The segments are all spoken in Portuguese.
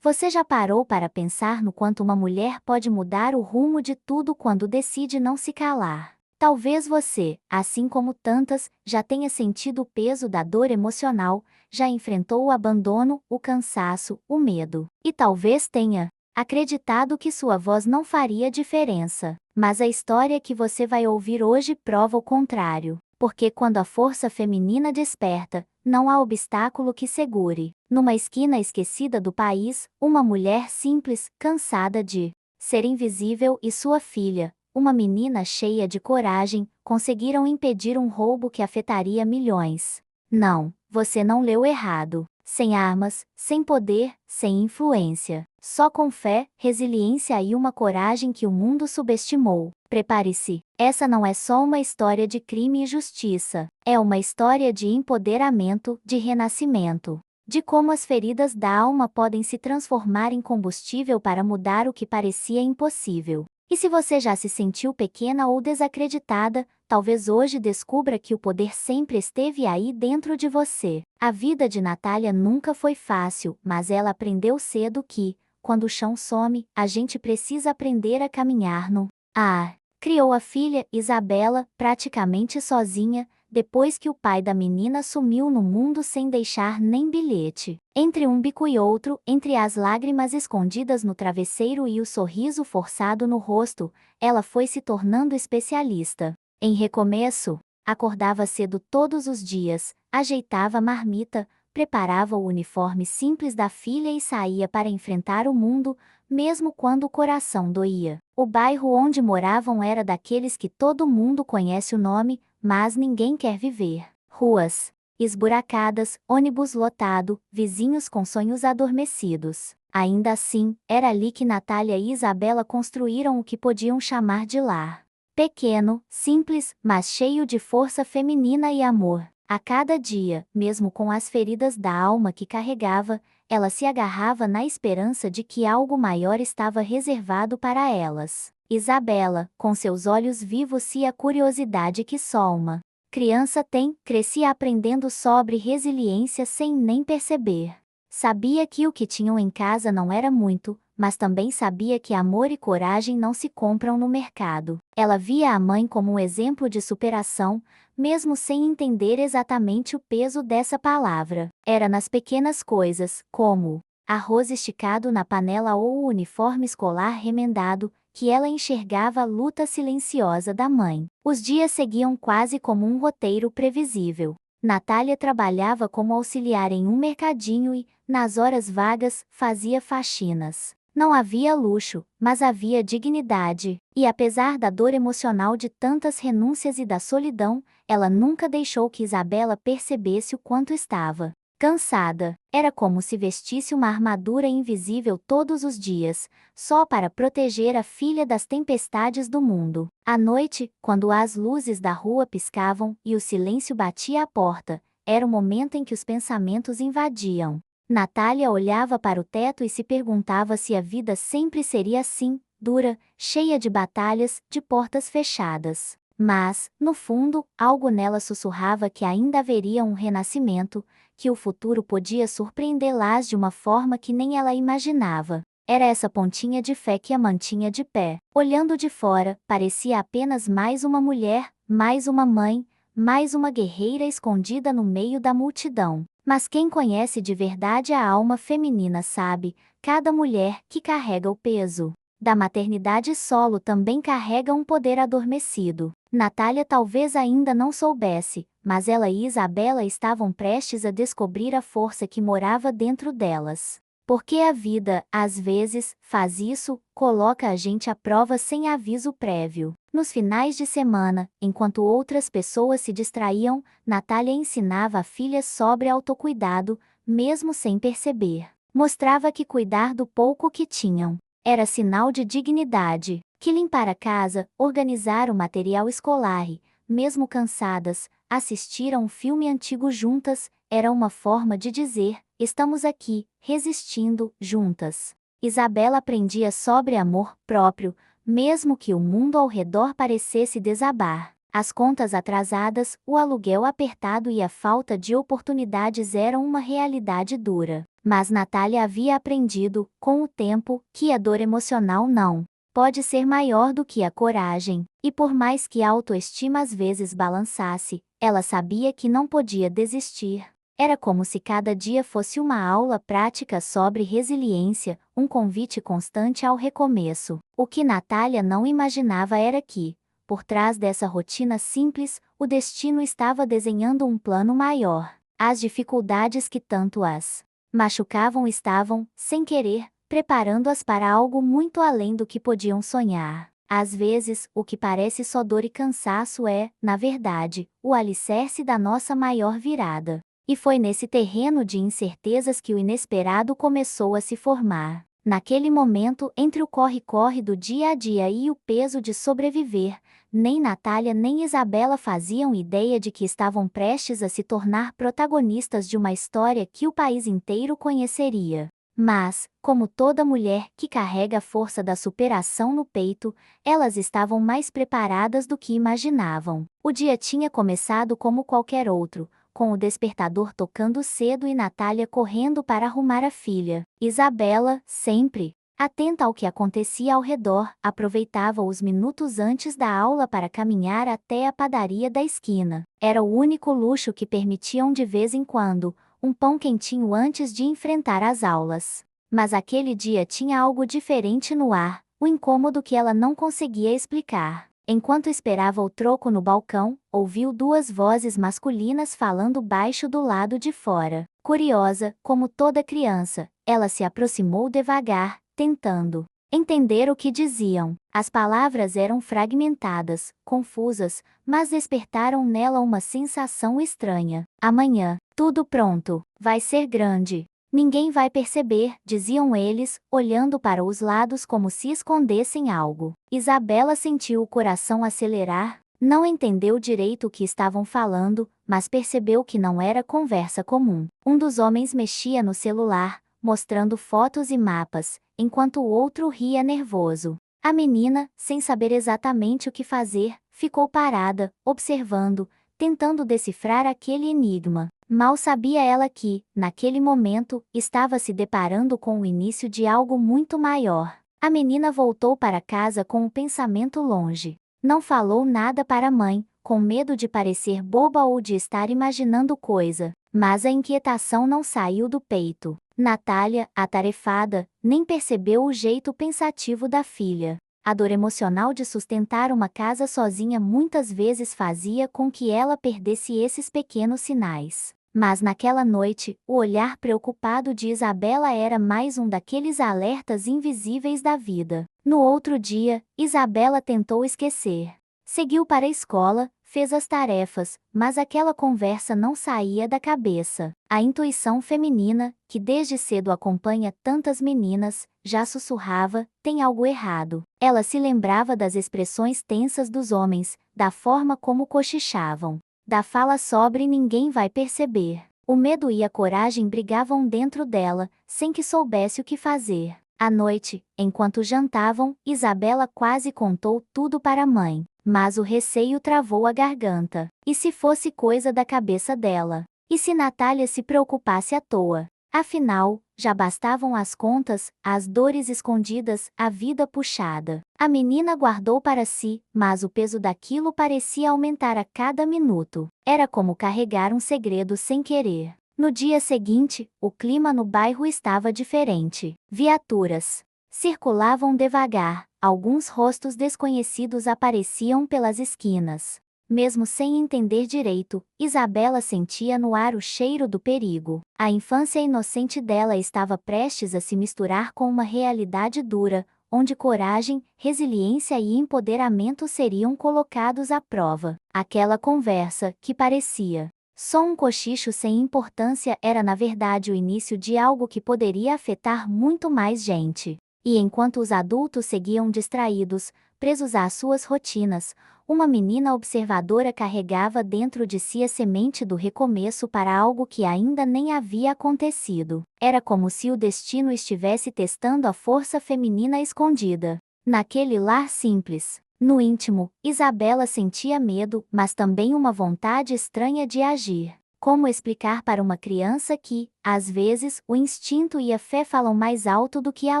Você já parou para pensar no quanto uma mulher pode mudar o rumo de tudo quando decide não se calar? Talvez você, assim como tantas, já tenha sentido o peso da dor emocional, já enfrentou o abandono, o cansaço, o medo. E talvez tenha acreditado que sua voz não faria diferença. Mas a história que você vai ouvir hoje prova o contrário. Porque quando a força feminina desperta, não há obstáculo que segure. Numa esquina esquecida do país, uma mulher simples, cansada de ser invisível, e sua filha, uma menina cheia de coragem, conseguiram impedir um roubo que afetaria milhões. Não, você não leu errado. Sem armas, sem poder, sem influência. Só com fé, resiliência e uma coragem que o mundo subestimou. Prepare-se. Essa não é só uma história de crime e justiça. É uma história de empoderamento, de renascimento. De como as feridas da alma podem se transformar em combustível para mudar o que parecia impossível. E se você já se sentiu pequena ou desacreditada, talvez hoje descubra que o poder sempre esteve aí dentro de você. A vida de Natália nunca foi fácil, mas ela aprendeu cedo que, quando o chão some, a gente precisa aprender a caminhar no ar. Criou a filha, Isabela, praticamente sozinha, depois que o pai da menina sumiu no mundo sem deixar nem bilhete. Entre um bico e outro, entre as lágrimas escondidas no travesseiro e o sorriso forçado no rosto, ela foi se tornando especialista em recomeço. Acordava cedo todos os dias, ajeitava a marmita, preparava o uniforme simples da filha e saía para enfrentar o mundo, mesmo quando o coração doía. O bairro onde moravam era daqueles que todo mundo conhece o nome, mas ninguém quer viver. Ruas esburacadas, ônibus lotado, vizinhos com sonhos adormecidos. Ainda assim, era ali que Natália e Isabela construíram o que podiam chamar de lar. Pequeno, simples, mas cheio de força feminina e amor. A cada dia, mesmo com as feridas da alma que carregava, ela se agarrava na esperança de que algo maior estava reservado para elas. Isabela, com seus olhos vivos e a curiosidade que só uma criança tem, crescia aprendendo sobre resiliência sem nem perceber. Sabia que o que tinham em casa não era muito, mas também sabia que amor e coragem não se compram no mercado. Ela via a mãe como um exemplo de superação, mesmo sem entender exatamente o peso dessa palavra. Era nas pequenas coisas, como arroz esticado na panela ou o uniforme escolar remendado, que ela enxergava a luta silenciosa da mãe. Os dias seguiam quase como um roteiro previsível. Natália trabalhava como auxiliar em um mercadinho e, nas horas vagas, fazia faxinas. Não havia luxo, mas havia dignidade, e apesar da dor emocional de tantas renúncias e da solidão, ela nunca deixou que Isabela percebesse o quanto estava cansada. Era como se vestisse uma armadura invisível todos os dias, só para proteger a filha das tempestades do mundo. À noite, quando as luzes da rua piscavam e o silêncio batia à porta, era o momento em que os pensamentos invadiam. Natália olhava para o teto e se perguntava se a vida sempre seria assim, dura, cheia de batalhas, de portas fechadas. Mas, no fundo, algo nela sussurrava que ainda haveria um renascimento, que o futuro podia surpreendê-las de uma forma que nem ela imaginava. Era essa pontinha de fé que a mantinha de pé. Olhando de fora, parecia apenas mais uma mulher, mais uma mãe, mais uma guerreira escondida no meio da multidão. Mas quem conhece de verdade a alma feminina sabe, cada mulher que carrega o peso da maternidade solo também carrega um poder adormecido. Natália talvez ainda não soubesse, mas ela e Isabela estavam prestes a descobrir a força que morava dentro delas. Porque a vida, às vezes, faz isso, coloca a gente à prova sem aviso prévio. Nos finais de semana, enquanto outras pessoas se distraíam, Natália ensinava a filha sobre autocuidado, mesmo sem perceber. Mostrava que cuidar do pouco que tinham era sinal de dignidade, que limpar a casa, organizar o material escolar e, mesmo cansadas, assistir a um filme antigo juntas, era uma forma de dizer, estamos aqui, resistindo, juntas. Isabela aprendia sobre amor próprio, mesmo que o mundo ao redor parecesse desabar. As contas atrasadas, o aluguel apertado e a falta de oportunidades eram uma realidade dura. Mas Natália havia aprendido, com o tempo, que a dor emocional não pode ser maior do que a coragem, e por mais que a autoestima às vezes balançasse, ela sabia que não podia desistir. Era como se cada dia fosse uma aula prática sobre resiliência, um convite constante ao recomeço. O que Natália não imaginava era que, por trás dessa rotina simples, o destino estava desenhando um plano maior. As dificuldades que tanto as machucavam estavam, sem querer, preparando-as para algo muito além do que podiam sonhar. Às vezes, o que parece só dor e cansaço é, na verdade, o alicerce da nossa maior virada. E foi nesse terreno de incertezas que o inesperado começou a se formar. Naquele momento, entre o corre-corre do dia a dia e o peso de sobreviver, nem Natália nem Isabela faziam ideia de que estavam prestes a se tornar protagonistas de uma história que o país inteiro conheceria. Mas, como toda mulher que carrega a força da superação no peito, elas estavam mais preparadas do que imaginavam. O dia tinha começado como qualquer outro, com o despertador tocando cedo e Natália correndo para arrumar a filha. Isabela, sempre atenta ao que acontecia ao redor, aproveitava os minutos antes da aula para caminhar até a padaria da esquina. Era o único luxo que permitiam de vez em quando, um pão quentinho antes de enfrentar as aulas. Mas aquele dia tinha algo diferente no ar, um incômodo que ela não conseguia explicar. Enquanto esperava o troco no balcão, ouviu duas vozes masculinas falando baixo do lado de fora. Curiosa, como toda criança, ela se aproximou devagar, tentando entender o que diziam. As palavras eram fragmentadas, confusas, mas despertaram nela uma sensação estranha. Amanhã, tudo pronto, vai ser grande. Ninguém vai perceber, diziam eles, olhando para os lados como se escondessem algo. Isabela sentiu o coração acelerar, não entendeu direito o que estavam falando, mas percebeu que não era conversa comum. Um dos homens mexia no celular, mostrando fotos e mapas, enquanto o outro ria nervoso. A menina, sem saber exatamente o que fazer, ficou parada, observando, tentando decifrar aquele enigma. Mal sabia ela que, naquele momento, estava se deparando com o início de algo muito maior. A menina voltou para casa com o pensamento longe. Não falou nada para a mãe, com medo de parecer boba ou de estar imaginando coisa, mas a inquietação não saiu do peito. Natália, atarefada, nem percebeu o jeito pensativo da filha. A dor emocional de sustentar uma casa sozinha muitas vezes fazia com que ela perdesse esses pequenos sinais. Mas naquela noite, o olhar preocupado de Isabela era mais um daqueles alertas invisíveis da vida. No outro dia, Isabela tentou esquecer. Seguiu para a escola, fez as tarefas, mas aquela conversa não saía da cabeça. A intuição feminina, que desde cedo acompanha tantas meninas, já sussurrava: tem algo errado. Ela se lembrava das expressões tensas dos homens, da forma como cochichavam, da fala sobre ninguém vai perceber. O medo e a coragem brigavam dentro dela, sem que soubesse o que fazer. À noite, enquanto jantavam, Isabela quase contou tudo para a mãe, mas o receio travou a garganta. E se fosse coisa da cabeça dela? E se Natália se preocupasse à toa? Afinal, já bastavam as contas, as dores escondidas, a vida puxada. A menina guardou para si, mas o peso daquilo parecia aumentar a cada minuto. Era como carregar um segredo sem querer. No dia seguinte, o clima no bairro estava diferente. Viaturas circulavam devagar, alguns rostos desconhecidos apareciam pelas esquinas. Mesmo sem entender direito, Isabela sentia no ar o cheiro do perigo. A infância inocente dela estava prestes a se misturar com uma realidade dura, onde coragem, resiliência e empoderamento seriam colocados à prova. Aquela conversa, que parecia só um cochicho sem importância, era na verdade o início de algo que poderia afetar muito mais gente. E enquanto os adultos seguiam distraídos, presos às suas rotinas, uma menina observadora carregava dentro de si a semente do recomeço para algo que ainda nem havia acontecido. Era como se o destino estivesse testando a força feminina escondida. Naquele lar simples, no íntimo, Isabela sentia medo, mas também uma vontade estranha de agir. Como explicar para uma criança que, às vezes, o instinto e a fé falam mais alto do que a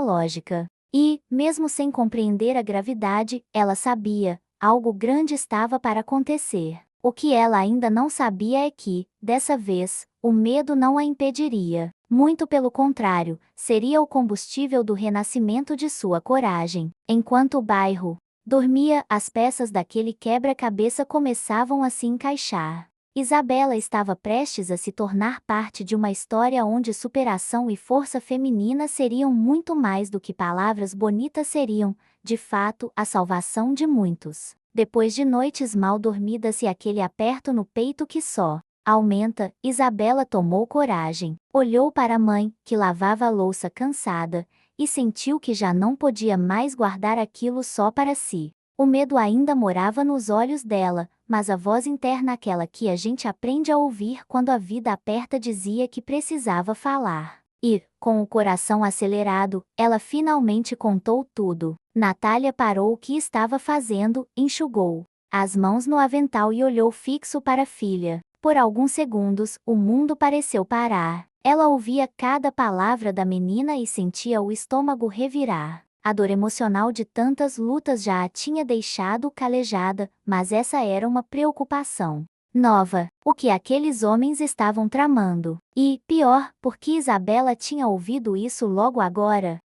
lógica? E, mesmo sem compreender a gravidade, ela sabia, algo grande estava para acontecer. O que ela ainda não sabia é que, dessa vez, o medo não a impediria. Muito pelo contrário, seria o combustível do renascimento de sua coragem. Enquanto o bairro dormia, as peças daquele quebra-cabeça começavam a se encaixar. Isabela estava prestes a se tornar parte de uma história onde superação e força feminina seriam muito mais do que palavras bonitas seriam, de fato, a salvação de muitos. Depois de noites mal dormidas e aquele aperto no peito que só aumenta, Isabela tomou coragem, olhou para a mãe, que lavava a louça cansada, e sentiu que já não podia mais guardar aquilo só para si. O medo ainda morava nos olhos dela, mas a voz interna, aquela que a gente aprende a ouvir quando a vida aperta, dizia que precisava falar. E, com o coração acelerado, ela finalmente contou tudo. Natália parou o que estava fazendo, enxugou as mãos no avental e olhou fixo para a filha. Por alguns segundos, o mundo pareceu parar. Ela ouvia cada palavra da menina e sentia o estômago revirar. A dor emocional de tantas lutas já a tinha deixado calejada, mas essa era uma preocupação nova. O que aqueles homens estavam tramando? E, pior, porque Isabela tinha ouvido isso logo agora?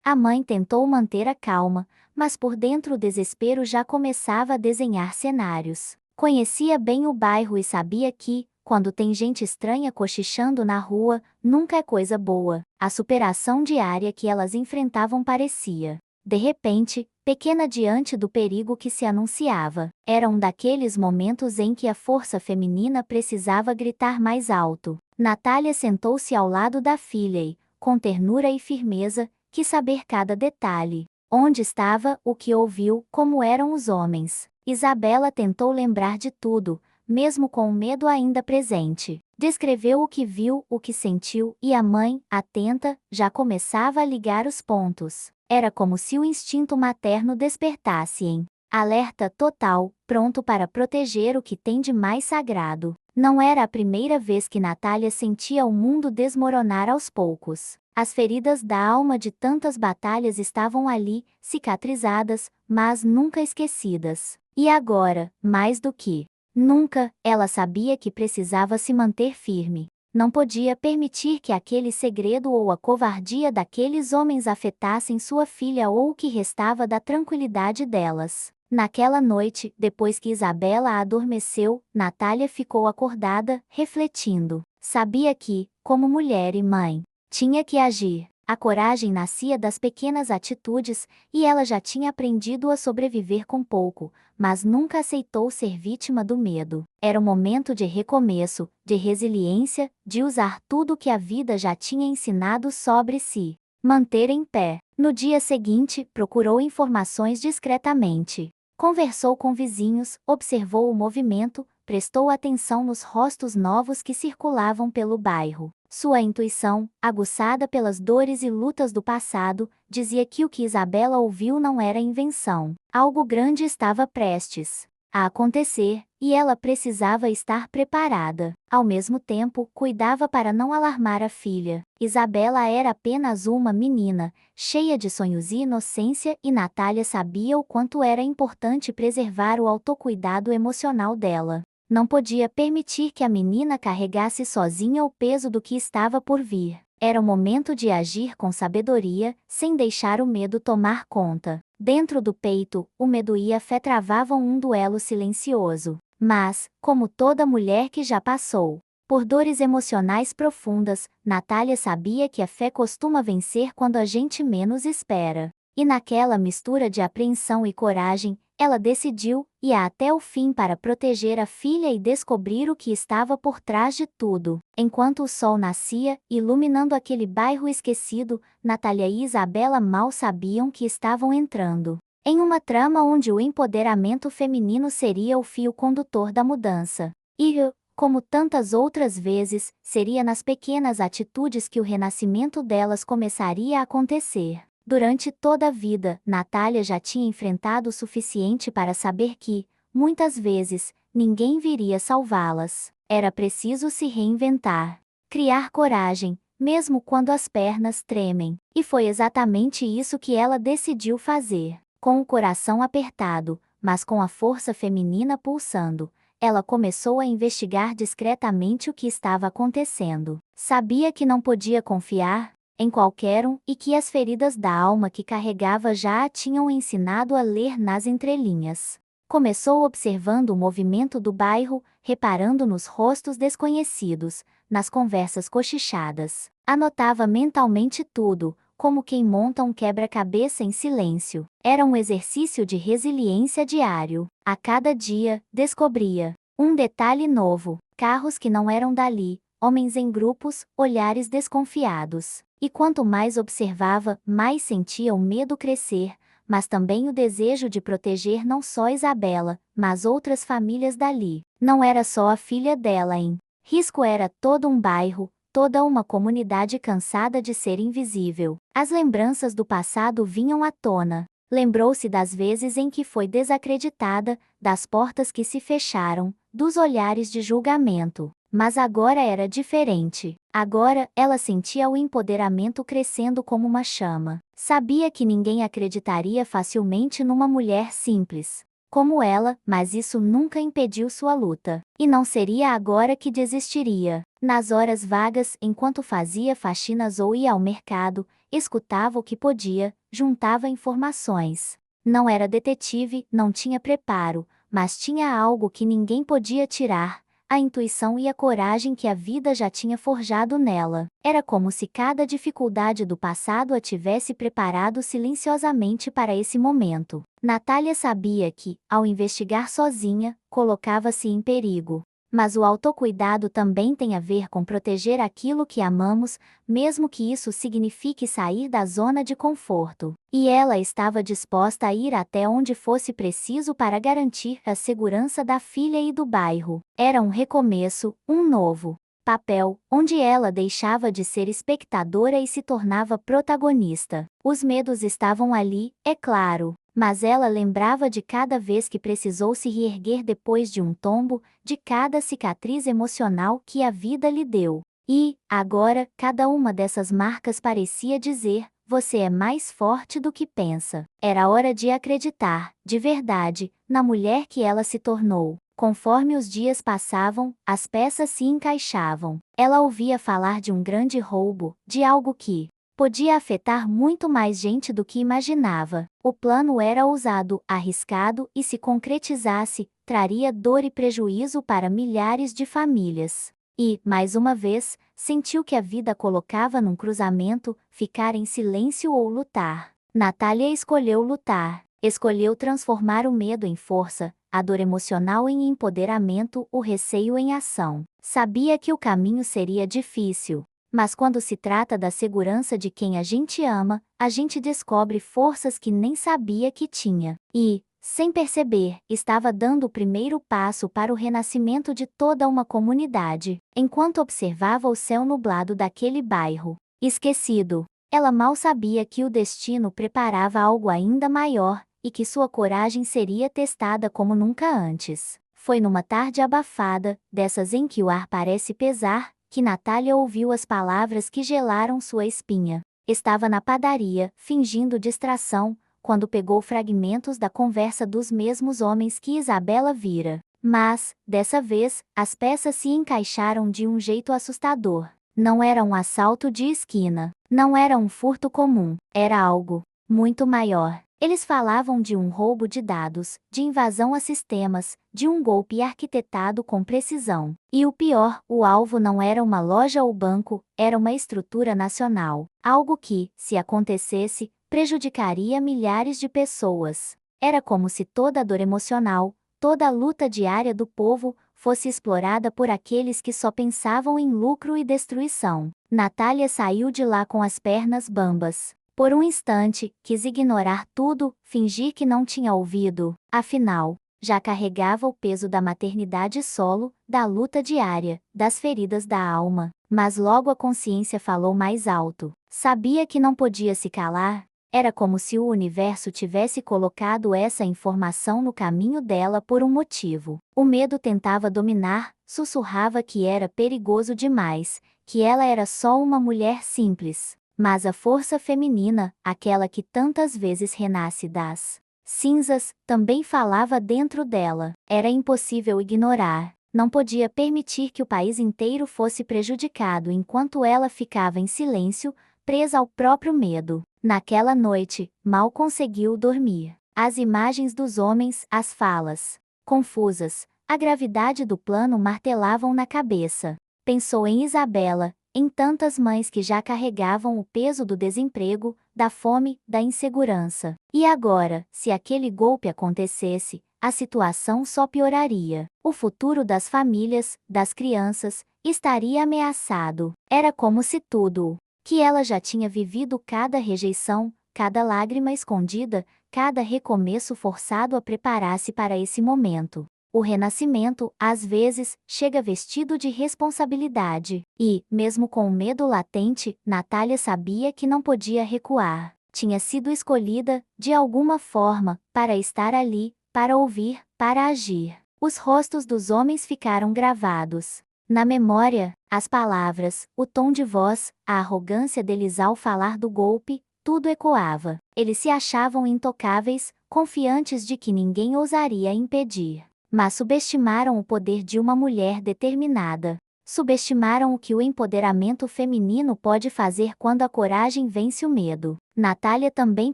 A mãe tentou manter a calma, mas por dentro o desespero já começava a desenhar cenários. Conhecia bem o bairro e sabia que, quando tem gente estranha cochichando na rua, nunca é coisa boa. A superação diária que elas enfrentavam parecia, de repente, pequena diante do perigo que se anunciava. Era um daqueles momentos em que a força feminina precisava gritar mais alto. Natália sentou-se ao lado da filha e, com ternura e firmeza, quis saber cada detalhe. Onde estava, o que ouviu, como eram os homens. Isabela tentou lembrar de tudo, mesmo com o medo ainda presente. Descreveu o que viu, o que sentiu, e a mãe, atenta, já começava a ligar os pontos. Era como se o instinto materno despertasse em alerta total, pronto para proteger o que tem de mais sagrado. Não era a primeira vez que Natália sentia o mundo desmoronar aos poucos. As feridas da alma de tantas batalhas estavam ali, cicatrizadas, mas nunca esquecidas. E agora, mais do que nunca, ela sabia que precisava se manter firme. Não podia permitir que aquele segredo ou a covardia daqueles homens afetassem sua filha ou o que restava da tranquilidade delas. Naquela noite, depois que Isabela adormeceu, Natália ficou acordada, refletindo. Sabia que, como mulher e mãe, tinha que agir. A coragem nascia das pequenas atitudes, e ela já tinha aprendido a sobreviver com pouco, mas nunca aceitou ser vítima do medo. Era um momento de recomeço, de resiliência, de usar tudo que a vida já tinha ensinado sobre si. Manter em pé. No dia seguinte, procurou informações discretamente. Conversou com vizinhos, observou o movimento, prestou atenção nos rostos novos que circulavam pelo bairro. Sua intuição, aguçada pelas dores e lutas do passado, dizia que o que Isabela ouviu não era invenção. Algo grande estava prestes a acontecer, e ela precisava estar preparada. Ao mesmo tempo, cuidava para não alarmar a filha. Isabela era apenas uma menina, cheia de sonhos e inocência, e Natália sabia o quanto era importante preservar o autocuidado emocional dela. Não podia permitir que a menina carregasse sozinha o peso do que estava por vir. Era o momento de agir com sabedoria, sem deixar o medo tomar conta. Dentro do peito, o medo e a fé travavam um duelo silencioso. Mas, como toda mulher que já passou por dores emocionais profundas, Natália sabia que a fé costuma vencer quando a gente menos espera. E naquela mistura de apreensão e coragem, ela decidiu ir até o fim para proteger a filha e descobrir o que estava por trás de tudo. Enquanto o sol nascia, iluminando aquele bairro esquecido, Natália e Isabela mal sabiam que estavam entrando em uma trama onde o empoderamento feminino seria o fio condutor da mudança. E, como tantas outras vezes, seria nas pequenas atitudes que o renascimento delas começaria a acontecer. Durante toda a vida, Natália já tinha enfrentado o suficiente para saber que, muitas vezes, ninguém viria salvá-las. Era preciso se reinventar. Criar coragem, mesmo quando as pernas tremem. E foi exatamente isso que ela decidiu fazer. Com o coração apertado, mas com a força feminina pulsando, ela começou a investigar discretamente o que estava acontecendo. Sabia que não podia confiar em qualquer um e que as feridas da alma que carregava já a tinham ensinado a ler nas entrelinhas. Começou observando o movimento do bairro, reparando nos rostos desconhecidos, nas conversas cochichadas. Anotava mentalmente tudo, como quem monta um quebra-cabeça em silêncio. Era um exercício de resiliência diário. A cada dia, descobria um detalhe novo: carros que não eram dali, homens em grupos, olhares desconfiados. E quanto mais observava, mais sentia o medo crescer, mas também o desejo de proteger não só Isabela, mas outras famílias dali. Não era só a filha dela em risco, era todo um bairro, toda uma comunidade cansada de ser invisível. As lembranças do passado vinham à tona. Lembrou-se das vezes em que foi desacreditada, das portas que se fecharam, dos olhares de julgamento. Mas agora era diferente. Agora, ela sentia o empoderamento crescendo como uma chama. Sabia que ninguém acreditaria facilmente numa mulher simples como ela, mas isso nunca impediu sua luta. E não seria agora que desistiria. Nas horas vagas, enquanto fazia faxinas ou ia ao mercado, escutava o que podia, juntava informações. Não era detetive, não tinha preparo, mas tinha algo que ninguém podia tirar: a intuição e a coragem que a vida já tinha forjado nela. Era como se cada dificuldade do passado a tivesse preparado silenciosamente para esse momento. Natália sabia que, ao investigar sozinha, colocava-se em perigo. Mas o autocuidado também tem a ver com proteger aquilo que amamos, mesmo que isso signifique sair da zona de conforto. E ela estava disposta a ir até onde fosse preciso para garantir a segurança da filha e do bairro. Era um recomeço, um novo papel, onde ela deixava de ser espectadora e se tornava protagonista. Os medos estavam ali, é claro. Mas ela lembrava de cada vez que precisou se reerguer depois de um tombo, de cada cicatriz emocional que a vida lhe deu. E, agora, cada uma dessas marcas parecia dizer: você é mais forte do que pensa. Era hora de acreditar, de verdade, na mulher que ela se tornou. Conforme os dias passavam, as peças se encaixavam. Ela ouvia falar de um grande roubo, de algo que podia afetar muito mais gente do que imaginava. O plano era ousado, arriscado e, se concretizasse, traria dor e prejuízo para milhares de famílias. E, mais uma vez, sentiu que a vida colocava num cruzamento: ficar em silêncio ou lutar. Natália escolheu lutar. Escolheu transformar o medo em força, a dor emocional em empoderamento, o receio em ação. Sabia que o caminho seria difícil. Mas quando se trata da segurança de quem a gente ama, a gente descobre forças que nem sabia que tinha. E, sem perceber, estava dando o primeiro passo para o renascimento de toda uma comunidade. Enquanto observava o céu nublado daquele bairro esquecido, ela mal sabia que o destino preparava algo ainda maior, e que sua coragem seria testada como nunca antes. Foi numa tarde abafada, dessas em que o ar parece pesar, que Natália ouviu as palavras que gelaram sua espinha. Estava na padaria, fingindo distração, quando pegou fragmentos da conversa dos mesmos homens que Isabela vira. Mas, dessa vez, as peças se encaixaram de um jeito assustador. Não era um assalto de esquina. Não era um furto comum. Era algo muito maior. Eles falavam de um roubo de dados, de invasão a sistemas, de um golpe arquitetado com precisão. E o pior, o alvo não era uma loja ou banco, era uma estrutura nacional. Algo que, se acontecesse, prejudicaria milhares de pessoas. Era como se toda a dor emocional, toda a luta diária do povo, fosse explorada por aqueles que só pensavam em lucro e destruição. Natália saiu de lá com as pernas bambas. Por um instante, quis ignorar tudo, fingir que não tinha ouvido. Afinal, já carregava o peso da maternidade solo, da luta diária, das feridas da alma. Mas logo a consciência falou mais alto. Sabia que não podia se calar. Era como se o universo tivesse colocado essa informação no caminho dela por um motivo. O medo tentava dominar, sussurrava que era perigoso demais, que ela era só uma mulher simples. Mas a força feminina, aquela que tantas vezes renasce das cinzas, também falava dentro dela. Era impossível ignorar. Não podia permitir que o país inteiro fosse prejudicado enquanto ela ficava em silêncio, presa ao próprio medo. Naquela noite, mal conseguiu dormir. As imagens dos homens, as falas confusas, a gravidade do plano martelavam na cabeça. Pensou em Isabela, em tantas mães que já carregavam o peso do desemprego, da fome, da insegurança. E agora, se aquele golpe acontecesse, a situação só pioraria. O futuro das famílias, das crianças, estaria ameaçado. Era como se tudo que ela já tinha vivido, cada rejeição, cada lágrima escondida, cada recomeço forçado, a preparar-se para esse momento. O renascimento, às vezes, chega vestido de responsabilidade. E, mesmo com o medo latente, Natália sabia que não podia recuar. Tinha sido escolhida, de alguma forma, para estar ali, para ouvir, para agir. Os rostos dos homens ficaram gravados na memória, as palavras, o tom de voz, a arrogância deles ao falar do golpe, tudo ecoava. Eles se achavam intocáveis, confiantes de que ninguém ousaria impedir. Mas subestimaram o poder de uma mulher determinada. Subestimaram o que o empoderamento feminino pode fazer quando a coragem vence o medo. Natália também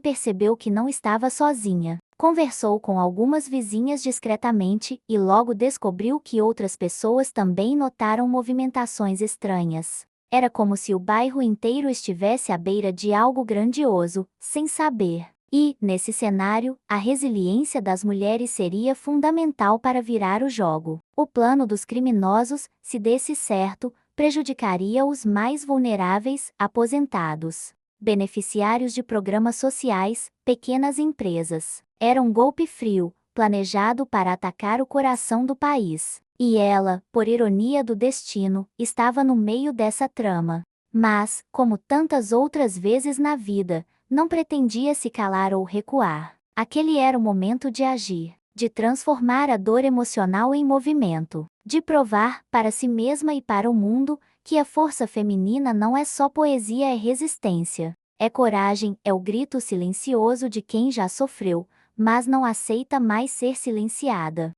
percebeu que não estava sozinha. Conversou com algumas vizinhas discretamente e logo descobriu que outras pessoas também notaram movimentações estranhas. Era como se o bairro inteiro estivesse à beira de algo grandioso, sem saber. E, nesse cenário, a resiliência das mulheres seria fundamental para virar o jogo. O plano dos criminosos, se desse certo, prejudicaria os mais vulneráveis, aposentados, beneficiários de programas sociais, pequenas empresas. Era um golpe frio, planejado para atacar o coração do país. E ela, por ironia do destino, estava no meio dessa trama. Mas, como tantas outras vezes na vida, não pretendia se calar ou recuar. Aquele era o momento de agir, de transformar a dor emocional em movimento, de provar, para si mesma e para o mundo, que a força feminina não é só poesia, é resistência. É coragem, é o grito silencioso de quem já sofreu, mas não aceita mais ser silenciada.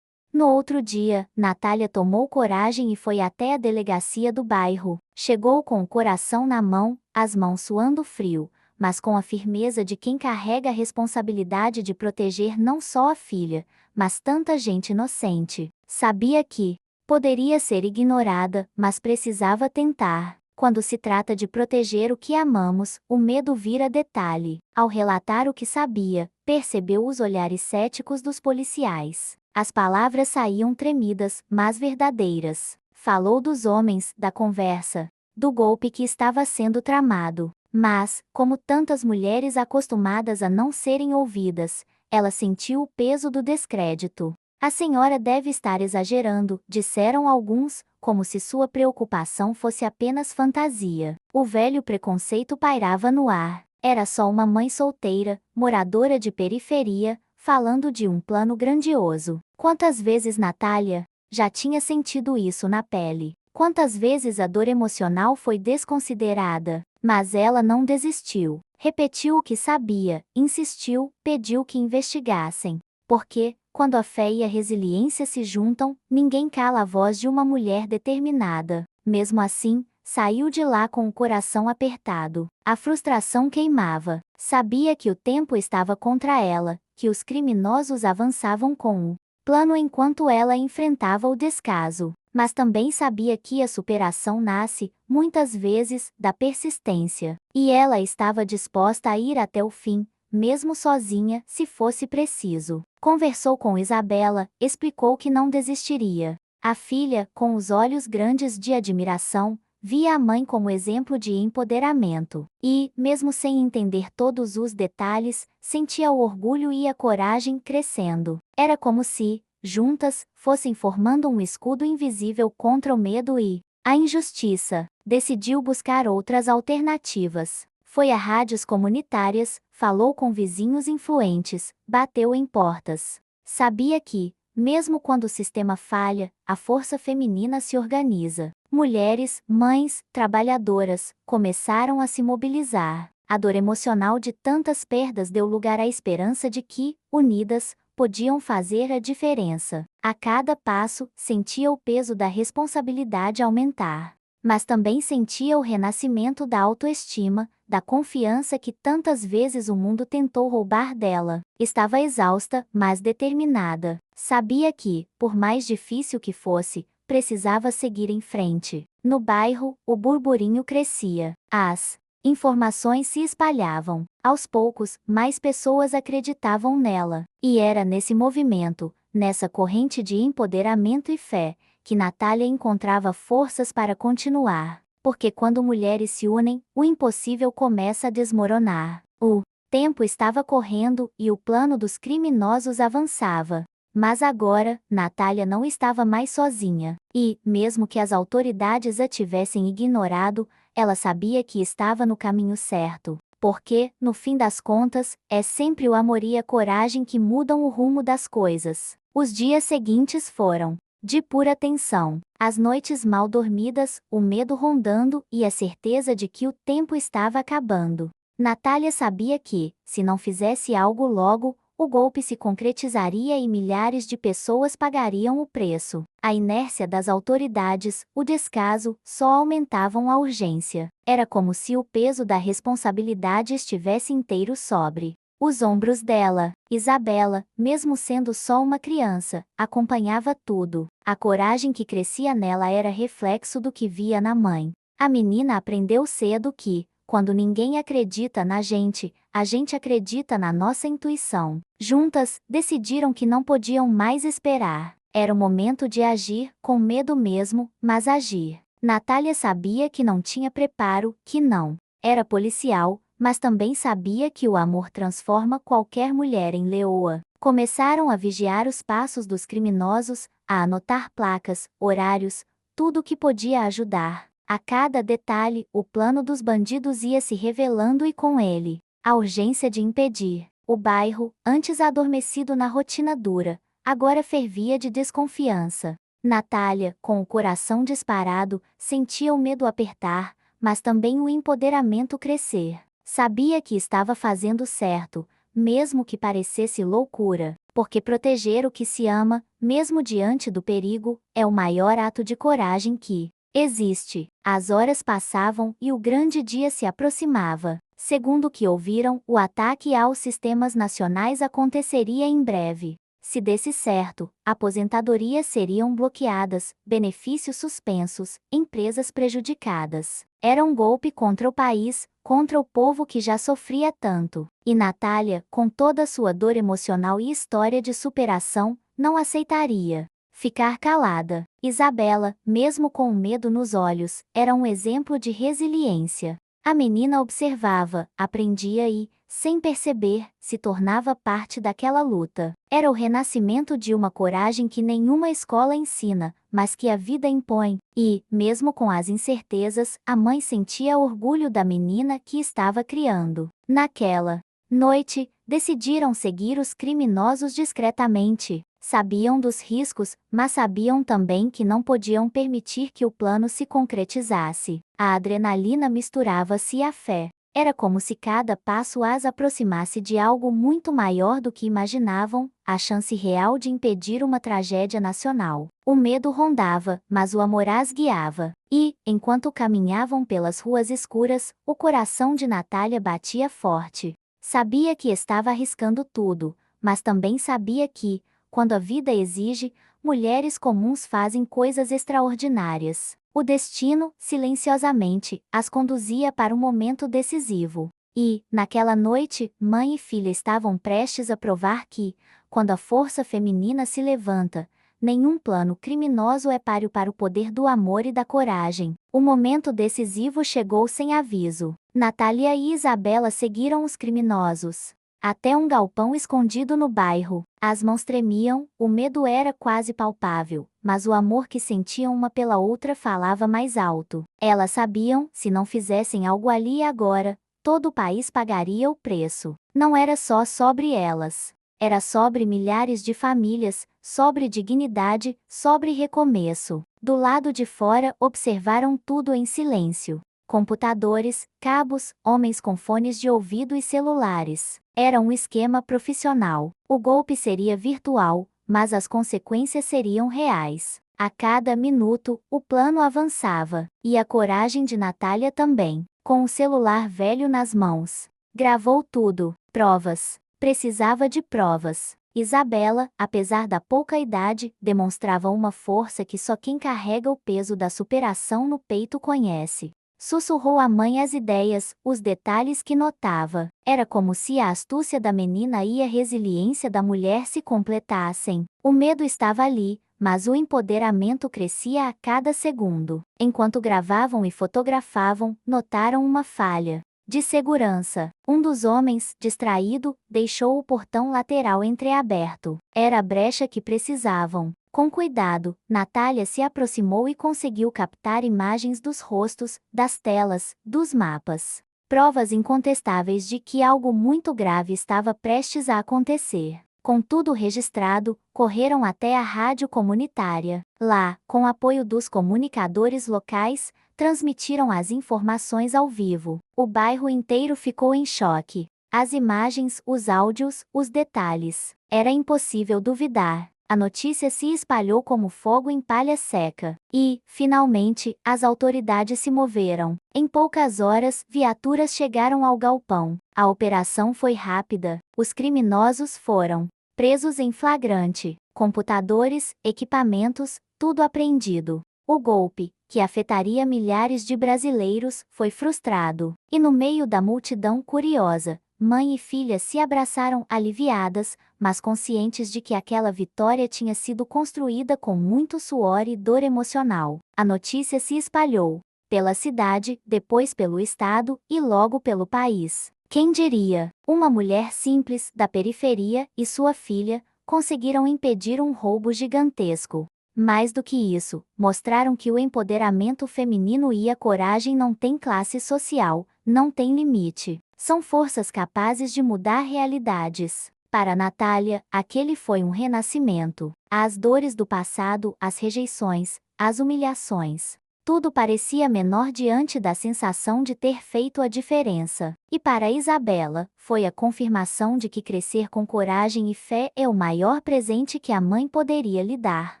No outro dia, Natália tomou coragem e foi até a delegacia do bairro. Chegou com o coração na mão, as mãos suando frio, mas com a firmeza de quem carrega a responsabilidade de proteger não só a filha, mas tanta gente inocente. Sabia que poderia ser ignorada, mas precisava tentar. Quando se trata de proteger o que amamos, o medo vira detalhe. Ao relatar o que sabia, percebeu os olhares céticos dos policiais. As palavras saíam tremidas, mas verdadeiras. Falou dos homens, da conversa, do golpe que estava sendo tramado. Mas, como tantas mulheres acostumadas a não serem ouvidas, ela sentiu o peso do descrédito. A senhora deve estar exagerando, disseram alguns, como se sua preocupação fosse apenas fantasia. O velho preconceito pairava no ar. Era só uma mãe solteira, moradora de periferia, falando de um plano grandioso. Quantas vezes Natália já tinha sentido isso na pele? Quantas vezes a dor emocional foi desconsiderada? Mas ela não desistiu. Repetiu o que sabia, insistiu, pediu que investigassem. Porque, quando a fé e a resiliência se juntam, ninguém cala a voz de uma mulher determinada. Mesmo assim, saiu de lá com o coração apertado. A frustração queimava. Sabia que o tempo estava contra ela, que os criminosos avançavam com o plano enquanto ela enfrentava o descaso. Mas também sabia que a superação nasce, muitas vezes, da persistência. E ela estava disposta a ir até o fim, mesmo sozinha, se fosse preciso. Conversou com Isabela, explicou que não desistiria. A filha, com os olhos grandes de admiração, via a mãe como exemplo de empoderamento. E, mesmo sem entender todos os detalhes, sentia o orgulho e a coragem crescendo. Era como se, juntas, fossem formando um escudo invisível contra o medo e a injustiça. Decidiu buscar outras alternativas. Foi a rádios comunitárias, falou com vizinhos influentes, bateu em portas. Sabia que, mesmo quando o sistema falha, a força feminina se organiza. Mulheres, mães, trabalhadoras, começaram a se mobilizar. A dor emocional de tantas perdas deu lugar à esperança de que, unidas, podiam fazer a diferença. A cada passo, sentia o peso da responsabilidade aumentar. Mas também sentia o renascimento da autoestima, da confiança que tantas vezes o mundo tentou roubar dela. Estava exausta, mas determinada. Sabia que, por mais difícil que fosse, precisava seguir em frente. No bairro, o burburinho crescia. As informações se espalhavam. Aos poucos, mais pessoas acreditavam nela. E era nesse movimento, nessa corrente de empoderamento e fé, que Natália encontrava forças para continuar. Porque quando mulheres se unem, o impossível começa a desmoronar. O tempo estava correndo e o plano dos criminosos avançava. Mas agora, Natália não estava mais sozinha. E, mesmo que as autoridades a tivessem ignorado, ela sabia que estava no caminho certo. Porque, no fim das contas, é sempre o amor e a coragem que mudam o rumo das coisas. Os dias seguintes foram de pura tensão. As noites mal dormidas, o medo rondando e a certeza de que o tempo estava acabando. Natália sabia que, se não fizesse algo logo, o golpe se concretizaria e milhares de pessoas pagariam o preço. A inércia das autoridades, o descaso, só aumentavam a urgência. Era como se o peso da responsabilidade estivesse inteiro sobre os ombros dela. Isabela, mesmo sendo só uma criança, acompanhava tudo. A coragem que crescia nela era reflexo do que via na mãe. A menina aprendeu cedo que, quando ninguém acredita na gente, a gente acredita na nossa intuição. Juntas, decidiram que não podiam mais esperar. Era o momento de agir, com medo mesmo, mas agir. Natália sabia que não tinha preparo, que não era policial, mas também sabia que o amor transforma qualquer mulher em leoa. Começaram a vigiar os passos dos criminosos, a anotar placas, horários, tudo o que podia ajudar. A cada detalhe, o plano dos bandidos ia se revelando e com ele, a urgência de impedir. O bairro, antes adormecido na rotina dura, agora fervia de desconfiança. Natália, com o coração disparado, sentia o medo apertar, mas também o empoderamento crescer. Sabia que estava fazendo certo, mesmo que parecesse loucura, porque proteger o que se ama, mesmo diante do perigo, é o maior ato de coragem que existe. As horas passavam e o grande dia se aproximava. Segundo o que ouviram, o ataque aos sistemas nacionais aconteceria em breve. Se desse certo, aposentadorias seriam bloqueadas, benefícios suspensos, empresas prejudicadas. Era um golpe contra o país, contra o povo que já sofria tanto. E Natália, com toda sua dor emocional e história de superação, não aceitaria ficar calada. Isabela, mesmo com o medo nos olhos, era um exemplo de resiliência. A menina observava, aprendia e, sem perceber, se tornava parte daquela luta. Era o renascimento de uma coragem que nenhuma escola ensina, mas que a vida impõe. E, mesmo com as incertezas, a mãe sentia orgulho da menina que estava criando. Naquela noite, decidiram seguir os criminosos discretamente. Sabiam dos riscos, mas sabiam também que não podiam permitir que o plano se concretizasse. A adrenalina misturava-se à fé. Era como se cada passo as aproximasse de algo muito maior do que imaginavam, a chance real de impedir uma tragédia nacional. O medo rondava, mas o amor as guiava. E, enquanto caminhavam pelas ruas escuras, o coração de Natália batia forte. Sabia que estava arriscando tudo, mas também sabia que, quando a vida exige, mulheres comuns fazem coisas extraordinárias. O destino, silenciosamente, as conduzia para um momento decisivo. E, naquela noite, mãe e filha estavam prestes a provar que, quando a força feminina se levanta, nenhum plano criminoso é páreo para o poder do amor e da coragem. O momento decisivo chegou sem aviso. Natália e Isabela seguiram os criminosos até um galpão escondido no bairro. As mãos tremiam, o medo era quase palpável, mas o amor que sentiam uma pela outra falava mais alto. Elas sabiam, se não fizessem algo ali e agora, todo o país pagaria o preço. Não era só sobre elas. Era sobre milhares de famílias, sobre dignidade, sobre recomeço. Do lado de fora observaram tudo em silêncio. Computadores, cabos, homens com fones de ouvido e celulares. Era um esquema profissional. O golpe seria virtual, mas as consequências seriam reais. A cada minuto, o plano avançava, e a coragem de Natália também. Com o celular velho nas mãos. Gravou tudo, provas. Precisava de provas. Isabela, apesar da pouca idade, demonstrava uma força que só quem carrega o peso da superação no peito conhece. Sussurrou à mãe as ideias, os detalhes que notava. Era como se a astúcia da menina e a resiliência da mulher se completassem. O medo estava ali, mas o empoderamento crescia a cada segundo. Enquanto gravavam e fotografavam, notaram uma falha de segurança. Um dos homens, distraído, deixou o portão lateral entreaberto. Era a brecha que precisavam. Com cuidado, Natália se aproximou e conseguiu captar imagens dos rostos, das telas, dos mapas. Provas incontestáveis de que algo muito grave estava prestes a acontecer. Com tudo registrado, correram até a rádio comunitária. Lá, com apoio dos comunicadores locais, transmitiram as informações ao vivo. O bairro inteiro ficou em choque. As imagens, os áudios, os detalhes. Era impossível duvidar. A notícia se espalhou como fogo em palha seca. E, finalmente, as autoridades se moveram. Em poucas horas, viaturas chegaram ao galpão. A operação foi rápida. Os criminosos foram presos em flagrante. Computadores, equipamentos, tudo apreendido. O golpe, que afetaria milhares de brasileiros, foi frustrado. E no meio da multidão curiosa, mãe e filha se abraçaram aliviadas, mas conscientes de que aquela vitória tinha sido construída com muito suor e dor emocional. A notícia se espalhou pela cidade, depois pelo estado e logo pelo país. Quem diria? Uma mulher simples, da periferia, e sua filha, conseguiram impedir um roubo gigantesco. Mais do que isso, mostraram que o empoderamento feminino e a coragem não têm classe social, não têm limite. São forças capazes de mudar realidades. Para Natália, aquele foi um renascimento. As dores do passado, as rejeições, as humilhações. Tudo parecia menor diante da sensação de ter feito a diferença. E para Isabela, foi a confirmação de que crescer com coragem e fé é o maior presente que a mãe poderia lhe dar.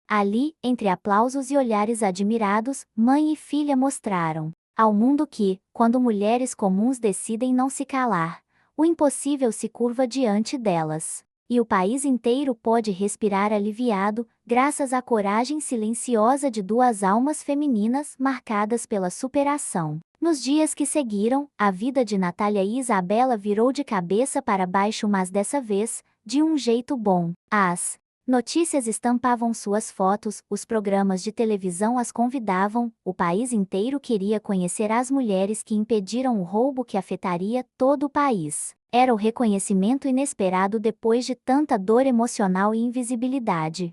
Ali, entre aplausos e olhares admirados, mãe e filha mostraram ao mundo que, quando mulheres comuns decidem não se calar, o impossível se curva diante delas. E o país inteiro pode respirar aliviado, graças à coragem silenciosa de duas almas femininas marcadas pela superação. Nos dias que seguiram, a vida de Natália e Isabela virou de cabeça para baixo, mas dessa vez, de um jeito bom. As notícias estampavam suas fotos, os programas de televisão as convidavam, o país inteiro queria conhecer as mulheres que impediram o roubo que afetaria todo o país. Era o reconhecimento inesperado depois de tanta dor emocional e invisibilidade.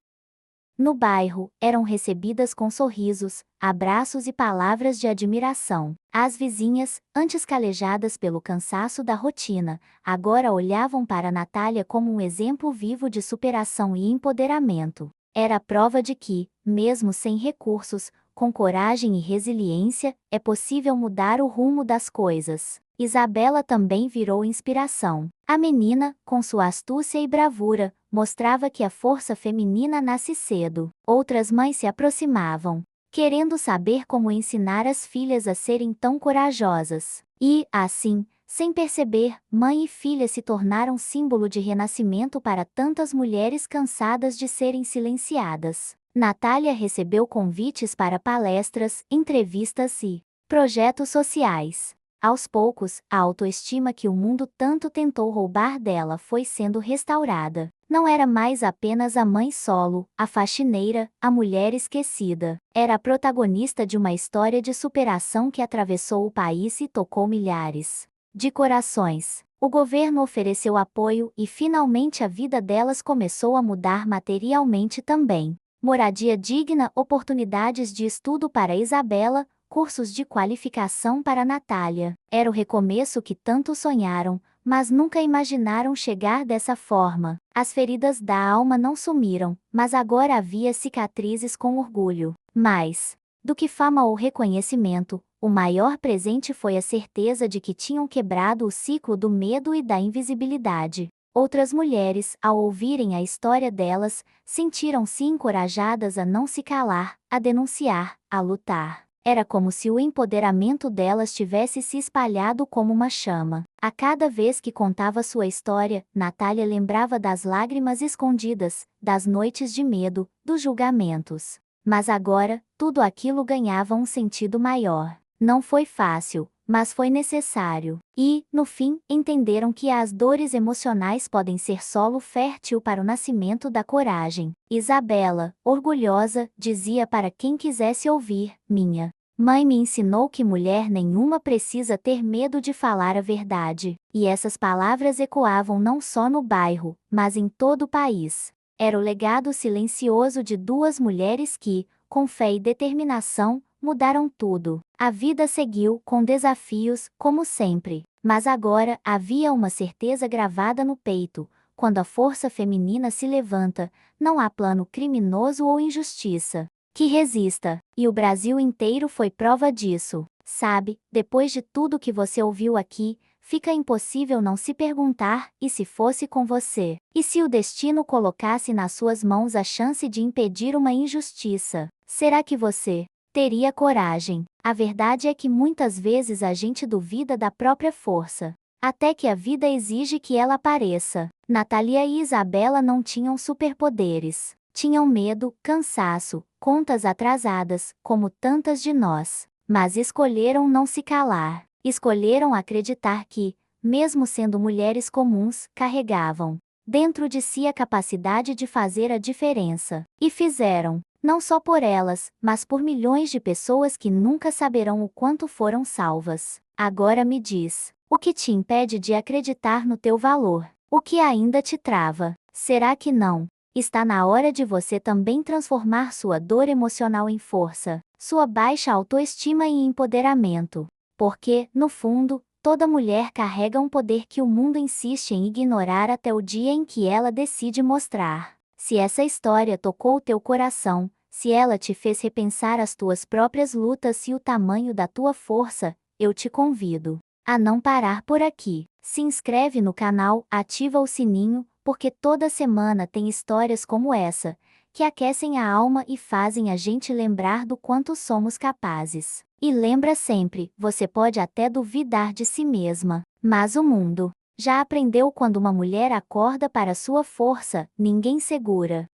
No bairro, eram recebidas com sorrisos, abraços e palavras de admiração. As vizinhas, antes calejadas pelo cansaço da rotina, agora olhavam para Natália como um exemplo vivo de superação e empoderamento. Era a prova de que, mesmo sem recursos, com coragem e resiliência, é possível mudar o rumo das coisas. Isabela também virou inspiração. A menina, com sua astúcia e bravura, mostrava que a força feminina nasce cedo. Outras mães se aproximavam, querendo saber como ensinar as filhas a serem tão corajosas. E, assim, sem perceber, mãe e filha se tornaram símbolo de renascimento para tantas mulheres cansadas de serem silenciadas. Natália recebeu convites para palestras, entrevistas e projetos sociais. Aos poucos, a autoestima que o mundo tanto tentou roubar dela foi sendo restaurada. Não era mais apenas a mãe solo, a faxineira, a mulher esquecida. Era a protagonista de uma história de superação que atravessou o país e tocou milhares de corações. O governo ofereceu apoio e finalmente a vida delas começou a mudar materialmente também. Moradia digna, oportunidades de estudo para Isabela, cursos de qualificação para Natália. Era o recomeço que tanto sonharam, mas nunca imaginaram chegar dessa forma. As feridas da alma não sumiram, mas agora havia cicatrizes com orgulho. Mais do que fama ou reconhecimento, o maior presente foi a certeza de que tinham quebrado o ciclo do medo e da invisibilidade. Outras mulheres, ao ouvirem a história delas, sentiram-se encorajadas a não se calar, a denunciar, a lutar. Era como se o empoderamento delas tivesse se espalhado como uma chama. A cada vez que contava sua história, Natália lembrava das lágrimas escondidas, das noites de medo, dos julgamentos. Mas agora, tudo aquilo ganhava um sentido maior. Não foi fácil, mas foi necessário. E, no fim, entenderam que as dores emocionais podem ser solo fértil para o nascimento da coragem. Isabela, orgulhosa, dizia para quem quisesse ouvir: minha mãe me ensinou que mulher nenhuma precisa ter medo de falar a verdade. E essas palavras ecoavam não só no bairro, mas em todo o país. Era o legado silencioso de duas mulheres que, com fé e determinação, mudaram tudo. A vida seguiu, com desafios, como sempre. Mas agora havia uma certeza gravada no peito: quando a força feminina se levanta, não há plano criminoso ou injustiça que resista. E o Brasil inteiro foi prova disso. Sabe, depois de tudo que você ouviu aqui, fica impossível não se perguntar: e se fosse com você? E se o destino colocasse nas suas mãos a chance de impedir uma injustiça? Será que você teria coragem? A verdade é que muitas vezes a gente duvida da própria força, até que a vida exige que ela apareça. Natália e Isabela não tinham superpoderes. Tinham medo, cansaço, contas atrasadas, como tantas de nós. Mas escolheram não se calar. Escolheram acreditar que, mesmo sendo mulheres comuns, carregavam dentro de si a capacidade de fazer a diferença. E fizeram. Não só por elas, mas por milhões de pessoas que nunca saberão o quanto foram salvas. Agora me diz, o que te impede de acreditar no teu valor? O que ainda te trava? Será que não está na hora de você também transformar sua dor emocional em força, sua baixa autoestima em empoderamento? Porque, no fundo, toda mulher carrega um poder que o mundo insiste em ignorar até o dia em que ela decide mostrar. Se essa história tocou o teu coração, se ela te fez repensar as tuas próprias lutas e o tamanho da tua força, eu te convido a não parar por aqui. Se inscreve no canal, ativa o sininho, porque toda semana tem histórias como essa, que aquecem a alma e fazem a gente lembrar do quanto somos capazes. E lembra sempre, você pode até duvidar de si mesma, mas o mundo já aprendeu: quando uma mulher acorda para sua força, ninguém segura.